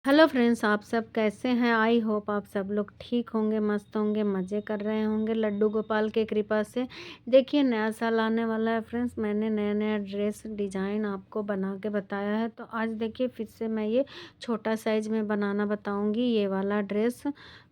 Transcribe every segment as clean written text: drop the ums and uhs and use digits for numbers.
Hello friends, आप सब कैसे हैं? आई होप आप सब लोग ठीक होंगे, मस्त होंगे, मज़े कर रहे होंगे लड्डू गोपाल के कृपा से। देखिए, नया साल आने वाला है फ्रेंड्स। मैंने नया-नया ड्रेस डिज़ाइन आपको बना के बताया है, तो आज देखिए फिर से मैं ये छोटा साइज़ में बनाना बताऊँगी ये वाला ड्रेस।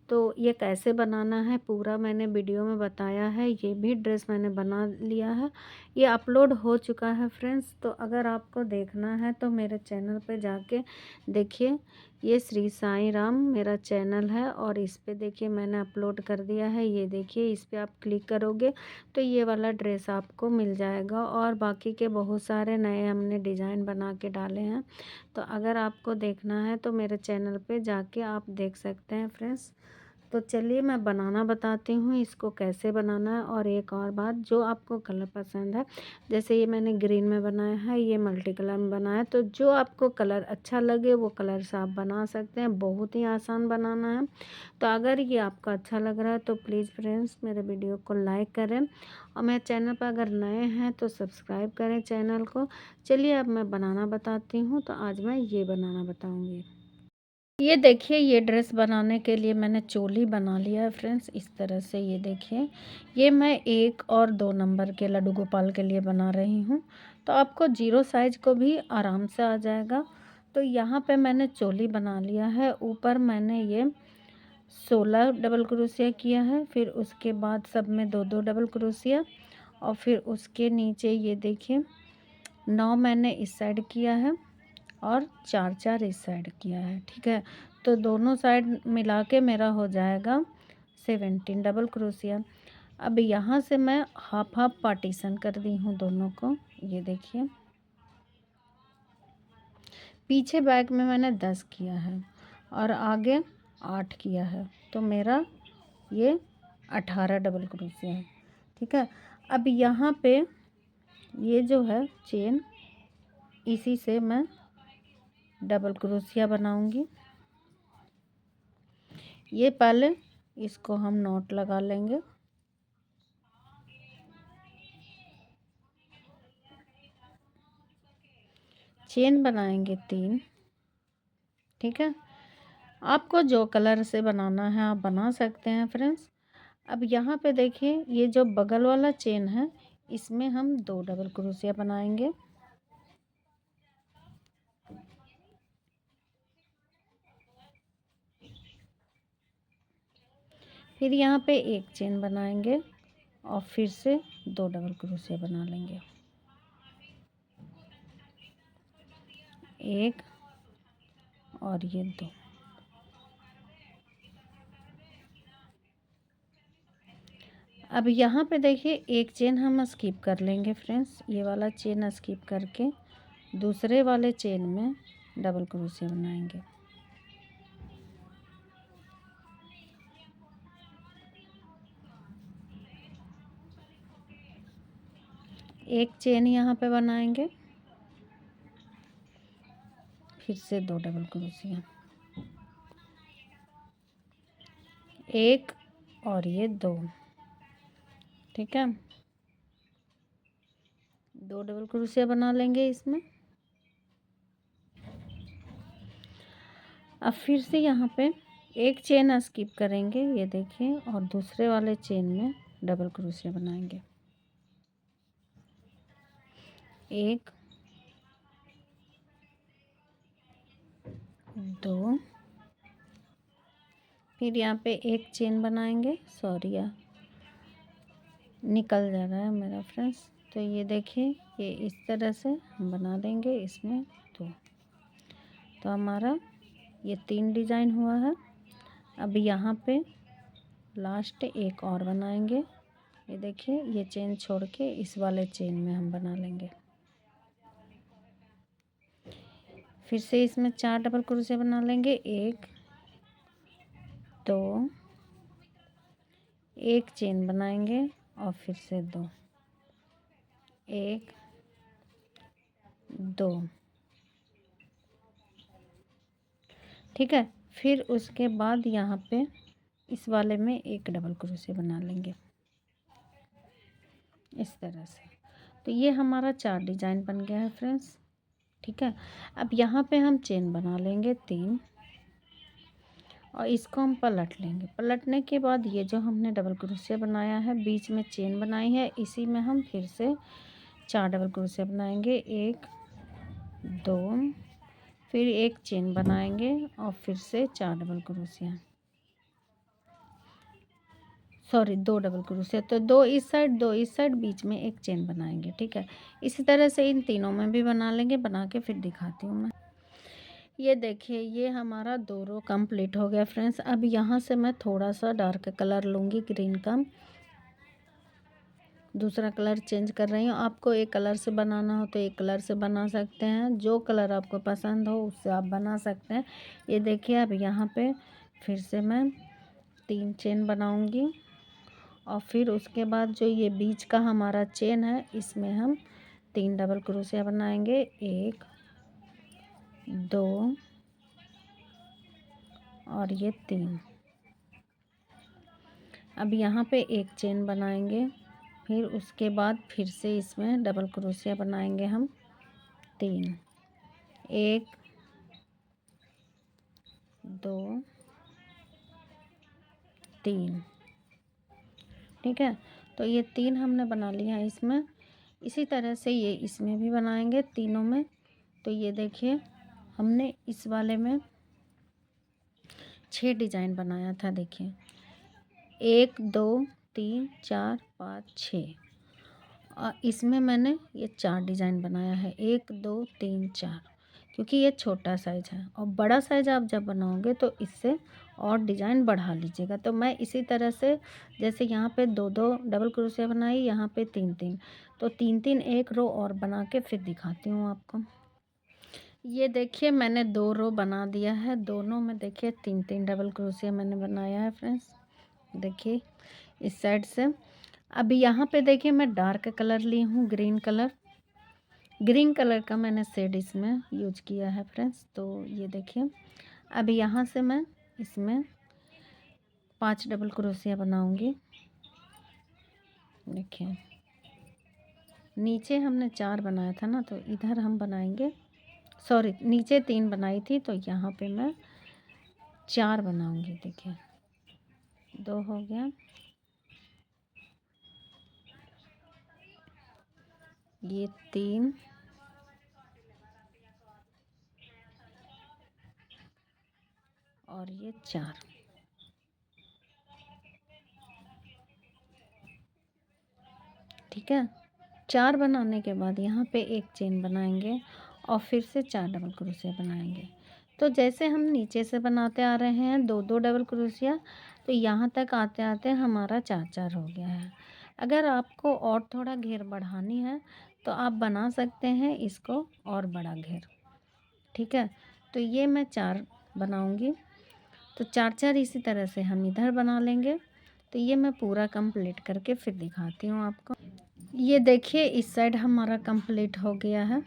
तो ये कैसे बनाना है पूरा मैंने वीडियो में बताया है। ये भी ड्रेस मैंने बना लिया है, ये अपलोड हो चुका है फ्रेंड्स। तो अगर आपको देखना है तो मेरे चैनल पे जाके देखिए। ये श्री साईं राम मेरा चैनल है और इस पे देखिए मैंने अपलोड कर दिया है। ये देखिए, इस पे आप क्लिक करोगे तो ये वाला ड्रेस आपको मिल जाएगा और बाकी के बहुत सारे नए हमने डिज़ाइन बना के डाले हैं। तो अगर आपको देखना है तो मेरे चैनल पे जाके आप देख सकते हैं फ्रेंड्स। तो चलिए मैं बनाना बताती हूँ इसको कैसे बनाना है। और एक और बात, जो आपको कलर पसंद है, जैसे ये मैंने ग्रीन में बनाया है, ये मल्टी कलर में बनाया है, तो जो आपको कलर अच्छा लगे वो कलर से आप बना सकते हैं। बहुत ही आसान बनाना है। तो अगर ये आपको अच्छा लग रहा है तो प्लीज़ फ्रेंड्स मेरे वीडियो को लाइक करें और मेरे चैनल पर अगर नए हैं तो सब्सक्राइब करें चैनल को। चलिए अब मैं बनाना बताती हूँ। तो आज मैं ये बनाना बताऊँगी। ये देखिए, ये ड्रेस बनाने के लिए मैंने चोली बना लिया है फ्रेंड्स। इस तरह से ये देखिए, ये मैं 1 और 2 नंबर के लड्डू गोपाल के लिए बना रही हूँ। तो आपको जीरो साइज को भी आराम से आ जाएगा। तो यहाँ पे मैंने चोली बना लिया है। ऊपर मैंने ये 16 डबल क्रोशिया किया है, फिर उसके बाद सब में 2-2 डबल क्रोशिया, और फिर उसके नीचे ये देखिए 9 मैंने इस साइड किया है और 4-4 इस साइड किया है। ठीक है, तो दोनों साइड मिला के मेरा हो जाएगा 17 डबल क्रोशिया। अब यहाँ से मैं हाफ हाफ पार्टीशन कर दी हूँ दोनों को। ये देखिए, पीछे बैक में मैंने 10 किया है और आगे 8 किया है, तो मेरा ये 18 डबल क्रोशिया है। ठीक है, अब यहाँ पे ये जो है चेन, इसी से मैं डबल क्रोशिया बनाऊंगी। ये पहले इसको हम नॉट लगा लेंगे। चेन बनाएंगे 3। ठीक है, आपको जो कलर से बनाना है आप बना सकते हैं फ्रेंड्स। अब यहाँ पे देखिए, ये जो बगल वाला चेन है इसमें हम 2 डबल क्रोशिया बनाएंगे। फिर यहाँ पे एक चेन बनाएंगे और फिर से 2 डबल क्रोशिया बना लेंगे। एक और ये 2। अब यहाँ पे देखिए, एक चेन हम स्किप कर लेंगे फ्रेंड्स। ये वाला चेन स्किप करके दूसरे वाले चेन में डबल क्रोशिया बनाएंगे। एक चेन यहाँ पे बनाएंगे, फिर से 2 डबल क्रोशिया, एक और ये 2। ठीक है, 2 डबल क्रोशिया बना लेंगे इसमें। अब फिर से यहाँ पे एक चेन स्किप करेंगे, ये देखिए, और दूसरे वाले चेन में डबल क्रोशिया बनाएंगे। एक, 2, फिर यहाँ पे एक चेन बनाएंगे। सॉरी यार, निकल जा रहा है मेरा फ्रेंड्स। तो ये देखिए, ये इस तरह से हम बना देंगे इसमें 2। तो हमारा ये 3 डिज़ाइन हुआ है। अब यहाँ पे लास्ट एक और बनाएंगे। ये देखिए, ये चेन छोड़ के इस वाले चेन में हम बना लेंगे। फिर से इसमें 4 डबल क्रोशिया बना लेंगे। 1, 2, एक चेन बनाएंगे और फिर से 2, 1, 2। ठीक है, फिर उसके बाद यहाँ पे इस वाले में एक डबल क्रोशिया बना लेंगे इस तरह से। तो ये हमारा 4 डिज़ाइन बन गया है फ्रेंड्स। ठीक है, अब यहाँ पे हम चेन बना लेंगे 3। और इसको हम पलट लेंगे। पलटने के बाद ये जो हमने डबल क्रोशिया बनाया है, बीच में चेन बनाई है, इसी में हम फिर से 4 डबल क्रोशिया बनाएंगे। 1 2, फिर एक चेन बनाएंगे और फिर से 4 double crochet, sorry 2 double crochet. तो 2 इस साइड 2 इस साइड, बीच में एक चेन बनाएंगे। ठीक है, इसी तरह से इन तीनों में भी बना लेंगे। बना के फिर दिखाती हूँ मैं। ये देखिए, ये हमारा 2 रो कंप्लीट हो गया फ्रेंड्स। अब यहाँ से मैं थोड़ा सा डार्क कलर लूँगी, ग्रीन का दूसरा कलर चेंज कर रही हूँ। आपको एक कलर से बनाना हो तो एक कलर से बना सकते हैं, जो कलर आपको पसंद हो उससे आप बना सकते हैं। ये देखिए, अब यहाँ पे फिर से मैं 3 चेन बनाऊँगी और फिर उसके बाद जो ये बीच का हमारा चेन है, इसमें हम 3 डबल क्रोशिया बनाएंगे। 1 2 और ये 3। अब यहाँ पे एक चेन बनाएंगे, फिर उसके बाद फिर से इसमें डबल क्रोशिया बनाएंगे हम 3। 1 2 3। ठीक है, तो ये 3 हमने बना लिया इसमें। इसी तरह से ये इसमें भी बनाएंगे तीनों में। तो ये देखिए, हमने इस वाले में 6 डिजाइन बनाया था। देखिए 1 2 3 4 5 6, और इसमें मैंने ये 4 डिजाइन बनाया है। 1 2 3 4, क्योंकि ये छोटा साइज है और बड़ा साइज आप जब बनाओगे तो इससे और डिज़ाइन बढ़ा लीजिएगा। तो मैं इसी तरह से, जैसे यहाँ पे 2 2 डबल क्रोशिया बनाई, यहाँ पे 3 3, तो 3 3 एक रो और बना के फिर दिखाती हूँ आपको। ये देखिए, मैंने 2 रो बना दिया है। दोनों में देखिए 3 3 डबल क्रोशिया मैंने बनाया है फ्रेंड्स। देखिए इस साइड से। अभी यहाँ पे देखिए, मैं डार्क कलर ली हूँ, ग्रीन कलर। ग्रीन कलर का मैंने शेड इसमें यूज किया है फ्रेंड्स। तो ये देखिए, अभी यहाँ से मैं इसमें 5 डबल क्रोशिया बनाऊंगी। देखिए, नीचे हमने 4 बनाया था ना, तो इधर हम बनाएंगे, सॉरी नीचे 3 बनाई थी, तो यहाँ पे मैं 4 बनाऊंगी। देखिए 2 हो गया, ये 3 और ये 4। ठीक है, 4 बनाने के बाद यहाँ पे एक चेन बनाएंगे और फिर से 4 डबल क्रोशिया बनाएंगे। तो जैसे हम नीचे से बनाते आ रहे हैं 2 2 डबल क्रोशिया, तो यहाँ तक आते आते हमारा 4 4 हो गया है। अगर आपको और थोड़ा घेर बढ़ानी है तो आप बना सकते हैं इसको और बड़ा घेर। ठीक है, तो ये मैं 4 बनाऊंगी, तो 4 4 इसी तरह से हम इधर बना लेंगे। तो ये मैं पूरा कंप्लीट करके फिर दिखाती हूँ आपको। ये देखिए, इस साइड हमारा कंप्लीट हो गया है।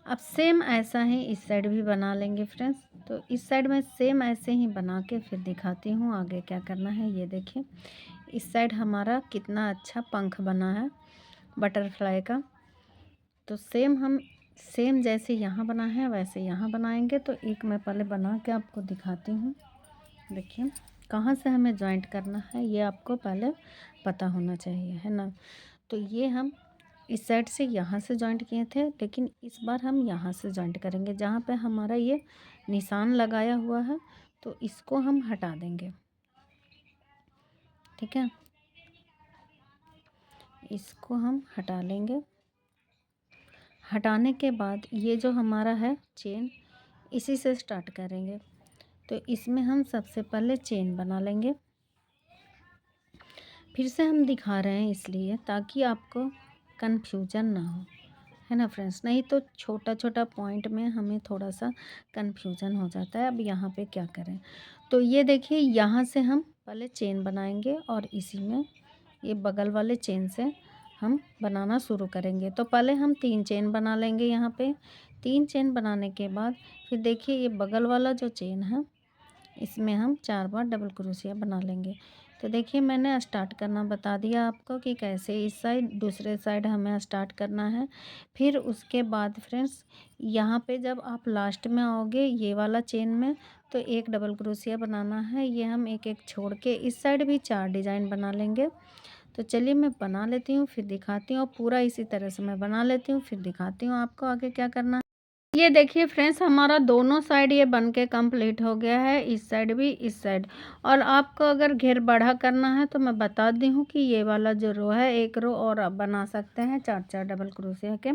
अब सेम ऐसा ही इस साइड भी बना लेंगे फ्रेंड्स। तो इस साइड में सेम ऐसे ही बना के फिर दिखाती हूँ आगे क्या करना है। ये देखिए, इस साइड हमारा कितना अच्छा पंख बना है बटरफ्लाई का। तो सेम जैसे यहाँ बना है वैसे यहाँ बनाएंगे। तो एक मैं पहले बना के आपको दिखाती हूँ। देखिए, कहाँ से हमें जॉइंट करना है ये आपको पहले पता होना चाहिए, है ना। तो ये हम इस साइड से यहाँ से जॉइंट किए थे, लेकिन इस बार हम यहाँ से जॉइंट करेंगे। जहाँ पे हमारा ये निशान लगाया हुआ है, तो इसको हम हटा देंगे। ठीक है, इसको हम हटा लेंगे। हटाने के बाद ये जो हमारा है चेन, इसी से स्टार्ट करेंगे। तो इसमें हम सबसे पहले चेन बना लेंगे। फिर से हम दिखा रहे हैं इसलिए ताकि आपको कन्फ्यूजन ना हो, है ना फ्रेंड्स। नहीं तो छोटा छोटा पॉइंट में हमें थोड़ा सा कन्फ्यूजन हो जाता है। अब यहाँ पे क्या करें, तो ये देखिए, यहाँ से हम पहले चेन बनाएंगे और इसी में ये बगल वाले चेन से हम बनाना शुरू करेंगे। तो पहले हम 3 चेन बना लेंगे। यहाँ पे 3 चेन बनाने के बाद फिर देखिए, ये बगल वाला जो चेन है इसमें हम 4 बार डबल क्रोशिया बना लेंगे। तो देखिए मैंने स्टार्ट करना बता दिया आपको कि कैसे इस साइड दूसरे साइड हमें स्टार्ट करना है। फिर उसके बाद फ्रेंड्स यहाँ पे जब आप लास्ट में आओगे ये वाला चेन में, तो एक डबल क्रोशिया बनाना है। ये हम एक एक छोड़ के इस साइड भी 4 डिज़ाइन बना लेंगे। तो चलिए मैं बना लेती हूँ फिर दिखाती हूँ। पूरा इसी तरह से मैं बना लेती हूँ फिर दिखाती हूँ आपको आगे क्या करना है। ये देखिए फ्रेंड्स हमारा दोनों साइड ये बन के कम्प्लीट हो गया है, इस साइड भी इस साइड। और आपको अगर घेर बढ़ा करना है तो मैं बता दी हूँ कि ये वाला जो रो है एक रो और आप बना सकते हैं 4-4 डबल क्रोशिया के।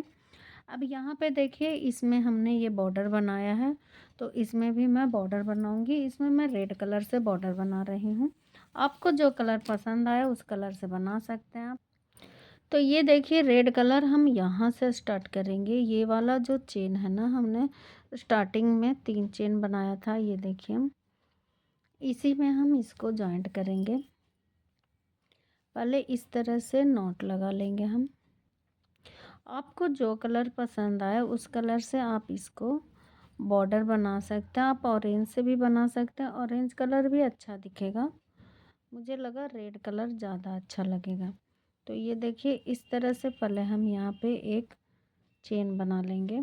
अब यहाँ पे देखिए इसमें हमने ये बॉर्डर बनाया है, तो इसमें भी मैं बॉर्डर बनाऊंगी। इसमें मैं रेड कलर से बॉर्डर बना रही हूँ। आपको जो कलर पसंद आए उस कलर से बना सकते हैं आप। तो ये देखिए रेड कलर हम यहाँ से स्टार्ट करेंगे। ये वाला जो चेन है ना, हमने स्टार्टिंग में 3 चेन बनाया था, ये देखिए हम इसी में हम इसको जॉइंट करेंगे। पहले इस तरह से नॉट लगा लेंगे हम। आपको जो कलर पसंद आए उस कलर से आप इसको बॉर्डर बना सकते हैं। आप ऑरेंज से भी बना सकते हैं, ऑरेंज कलर भी अच्छा दिखेगा। मुझे लगा रेड कलर ज़्यादा अच्छा लगेगा। तो ये देखिए इस तरह से पहले हम यहाँ पे एक चेन बना लेंगे,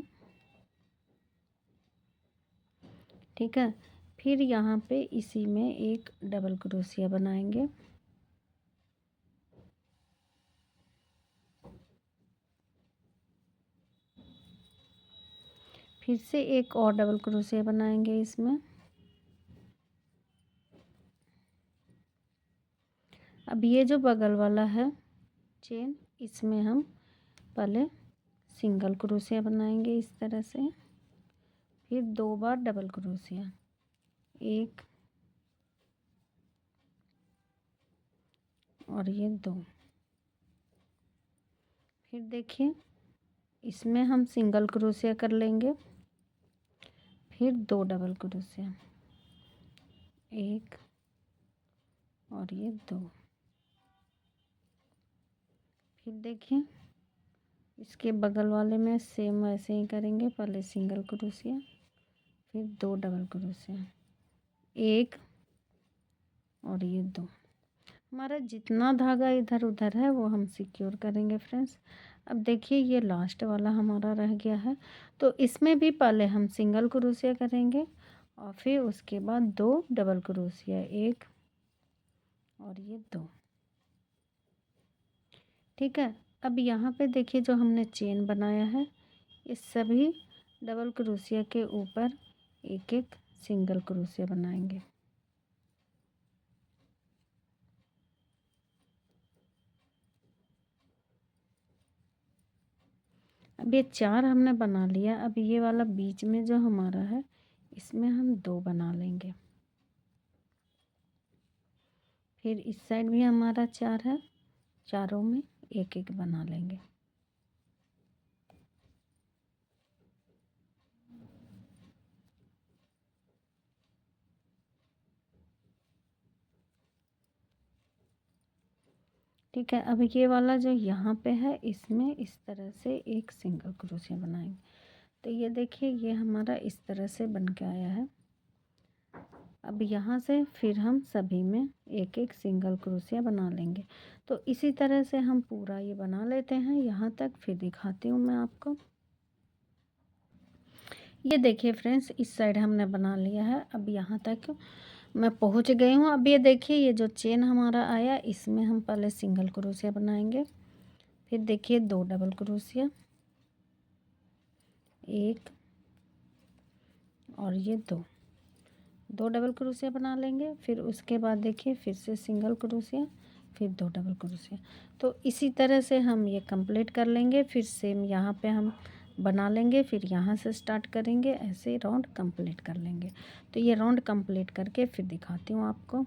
ठीक है। फिर यहाँ पे इसी में एक डबल क्रोशिया बनाएंगे। फिर से एक और डबल क्रोशिया बनाएंगे इसमें। अब ये जो बगल वाला है चेन, इसमें हम पहले सिंगल क्रोशिया बनाएंगे इस तरह से। फिर 2 बार डबल क्रोशिया, एक और ये 2। फिर देखिए इसमें हम सिंगल क्रोशिया कर लेंगे। फिर 2 डबल क्रोशिया, एक और ये 2। फिर देखिए इसके बगल वाले में सेम वैसे ही करेंगे। पहले सिंगल क्रोशिया, फिर 2 डबल क्रोशिया, एक और ये 2। हमारा जितना धागा इधर उधर है वो हम सिक्योर करेंगे फ्रेंड्स। अब देखिए ये लास्ट वाला हमारा रह गया है, तो इसमें भी पहले हम सिंगल क्रोशिया करेंगे और फिर उसके बाद 2 डबल क्रोशिया, एक और ये 2, ठीक है। अब यहाँ पे देखिए जो हमने चेन बनाया है, इस सभी डबल क्रोशिया के ऊपर एक एक सिंगल क्रोशिया बनाएंगे। अब ये 4 हमने बना लिया। अब ये वाला बीच में जो हमारा है इसमें हम 2 बना लेंगे। फिर इस साइड भी हमारा 4 है, चारों में एक एक बना लेंगे। ठीक है। अब ये वाला जो यहाँ पे है इसमें इस तरह से एक सिंगल क्रोशिया बनाएंगे। तो ये देखिए ये हमारा इस तरह से बन के आया है। अब यहाँ से फिर हम सभी में एक एक सिंगल क्रोशिया बना लेंगे। तो इसी तरह से हम पूरा ये बना लेते हैं यहाँ तक, फिर दिखाती हूँ मैं आपको। ये देखिए फ्रेंड्स इस साइड हमने बना लिया है। अब यहाँ तक मैं पहुँच गई हूँ। अब ये देखिए ये जो चेन हमारा आया इसमें हम पहले सिंगल क्रोशिया बनाएंगे। फिर देखिए 2 डबल क्रोशिया, एक और ये 2 डबल क्रोशिया बना लेंगे। फिर उसके बाद देखिए फिर से सिंगल क्रोशिया, फिर 2 डबल क्रोशिया। तो इसी तरह से हम ये कंप्लीट कर लेंगे। फिर सेम यहाँ पे हम बना लेंगे, फिर यहाँ से स्टार्ट करेंगे, ऐसे राउंड कंप्लीट कर लेंगे। तो ये राउंड कंप्लीट करके फिर दिखाती हूँ आपको।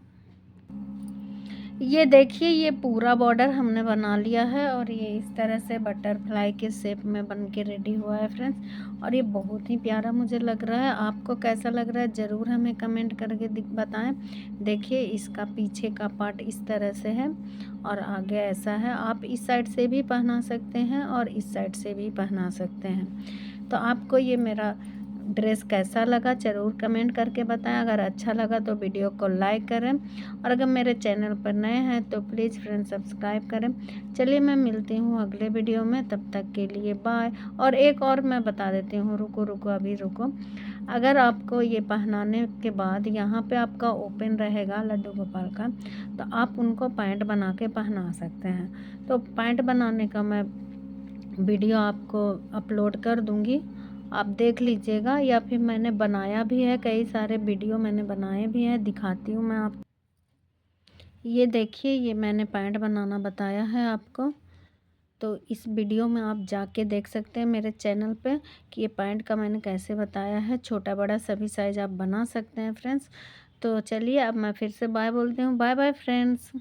ये देखिए ये पूरा बॉर्डर हमने बना लिया है और ये इस तरह से बटरफ्लाई के शेप में बन के रेडी हुआ है फ्रेंड्स। और ये बहुत ही प्यारा मुझे लग रहा है। आपको कैसा लग रहा है ज़रूर हमें कमेंट करके बताएं। देखिए इसका पीछे का पार्ट इस तरह से है और आगे ऐसा है। आप इस साइड से भी पहना सकते हैं और इस साइड से भी पहना सकते हैं। तो आपको ये मेरा ड्रेस कैसा लगा ज़रूर कमेंट करके बताएं। अगर अच्छा लगा तो वीडियो को लाइक करें, और अगर मेरे चैनल पर नए हैं तो प्लीज़ फ्रेंड्स सब्सक्राइब करें। चलिए मैं मिलती हूँ अगले वीडियो में, तब तक के लिए बाय। और एक और मैं बता देती हूँ, रुको अभी रुको। अगर आपको ये पहनाने के बाद यहाँ पे आपका ओपन रहेगा लड्डू गोपाल का, तो आप उनको पैंट बना के पहना सकते हैं। तो पैंट बनाने का मैं वीडियो आपको अपलोड कर दूँगी, आप देख लीजिएगा। या फिर मैंने बनाया भी है, कई सारे वीडियो मैंने बनाए भी हैं, दिखाती हूँ मैं आप। ये देखिए, ये मैंने पैंट बनाना बताया है आपको, तो इस वीडियो में आप जाके देख सकते हैं मेरे चैनल पे कि ये पैंट का मैंने कैसे बताया है। छोटा बड़ा सभी साइज़ आप बना सकते हैं फ्रेंड्स। तो चलिए अब मैं फिर से बाय बोलती हूँ। Bye bye friends.